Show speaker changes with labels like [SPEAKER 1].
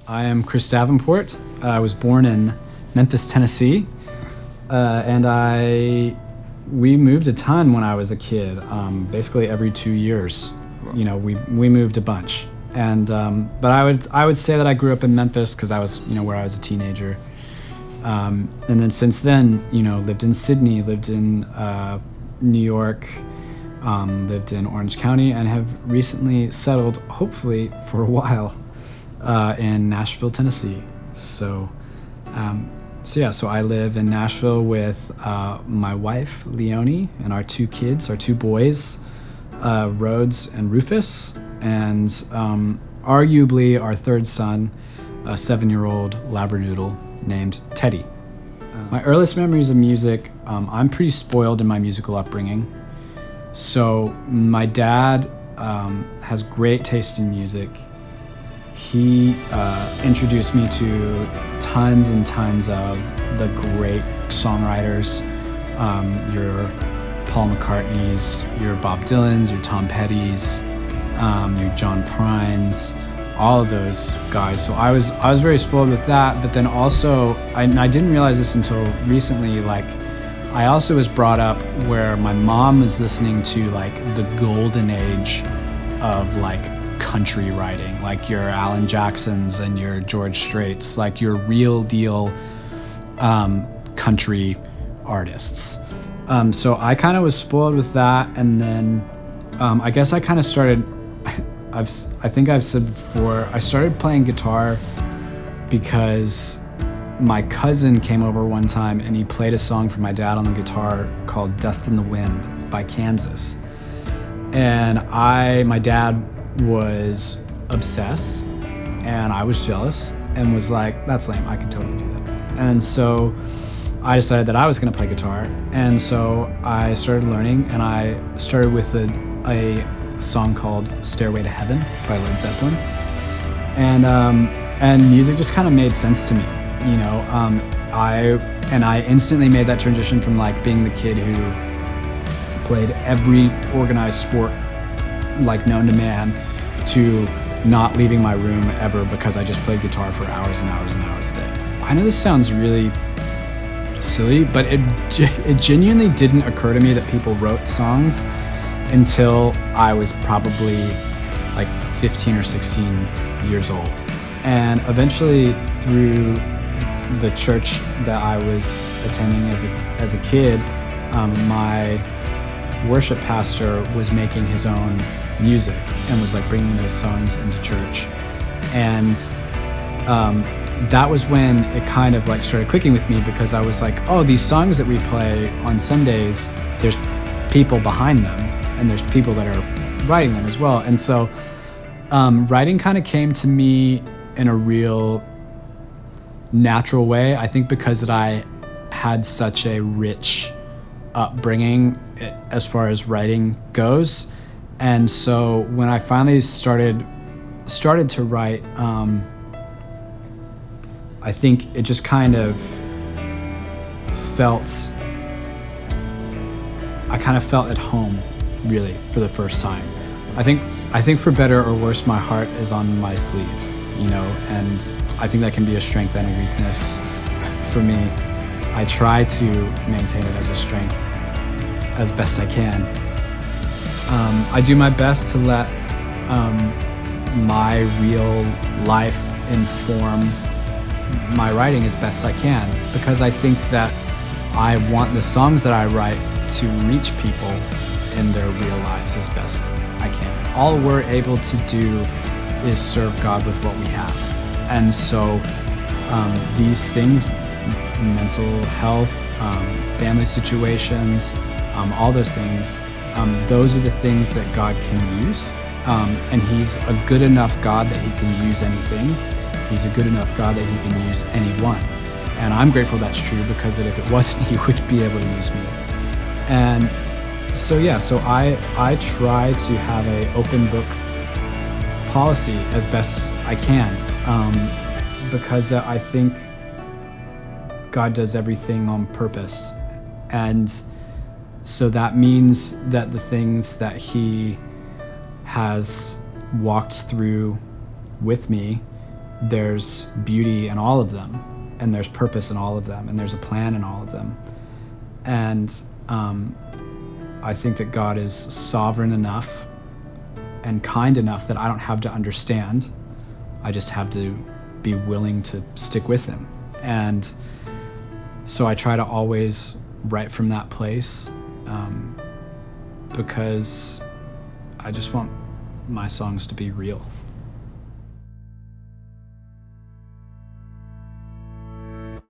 [SPEAKER 1] I am Chris Davenport. I was born in Memphis, Tennessee, and we moved a ton when I was a kid. Basically every 2 years, we moved a bunch. And but I would say that I grew up in Memphis because I was where I was a teenager. And then since then, lived in Sydney, lived in New York, lived in Orange County, and have recently settled, hopefully for a while, in Nashville, Tennessee. So I live in Nashville with my wife, Leonie, and our 2 kids, our 2 boys, Rhodes and Rufus, and arguably our 3rd son, a 7-year-old Labradoodle named Teddy. My earliest memories of music, I'm pretty spoiled in my musical upbringing. So my dad has great taste in music. He introduced me to tons and tons of the great songwriters, your Paul McCartneys, your Bob Dylans, your Tom Pettys, your John Prines, all of those guys. So I was very spoiled with that. But then also, I didn't realize this until recently, I also was brought up where my mom was listening to the golden age of country writing, your Alan Jacksons and your George Straits, your real deal country artists. So I kind of was spoiled with that, and then I guess I kind of started. I think I've said before, I started playing guitar because my cousin came over one time and he played a song for my dad on the guitar called Dust in the Wind by Kansas. And my dad was obsessed and I was jealous and was like, that's lame, I could totally do that. And so I decided that I was gonna play guitar. And so I started learning, and I started with a song called Stairway to Heaven by Led Zeppelin. And music just kind of made sense to me. I instantly made that transition from being the kid who played every organized sport known to man to not leaving my room ever because I just played guitar for hours and hours and hours a day. I know this sounds really silly, but it genuinely didn't occur to me that people wrote songs until I was probably 15 or 16 years old. And eventually, through the church that I was attending as a kid, my worship pastor was making his own music and was bringing those songs into church. And that was when it kind of started clicking with me, because I was oh, these songs that we play on Sundays, there's people behind them and there's people that are writing them as well. And so writing kind of came to me in a real natural way, I think, because that I had such a rich upbringing as far as writing goes. And so when I finally started to write, I think it just kind of I kind of felt at home, really, for the first time. I think for better or worse, my heart is on my sleeve, and I think that can be a strength and a weakness for me. I try to maintain it as a strength as best I can. I do my best to let my real life inform my writing as best I can, because I think that I want the songs that I write to reach people in their real lives as best I can. All we're able to do is serve God with what we have. And so these things, mental health, family situations, all those things, those are the things that God can use. And He's a good enough God that He can use anything. He's a good enough God that He can use anyone. And I'm grateful that's true, because if it wasn't, He would be able to use me. And so I try to have an open book policy as best I can, because I think God does everything on purpose. And so that means that the things that He has walked through with me there's beauty in all of them, and there's purpose in all of them, and there's a plan in all of them. And I think that God is sovereign enough and kind enough that I don't have to understand. I just have to be willing to stick with him. And so I try to always write from that place, because I just want my songs to be real.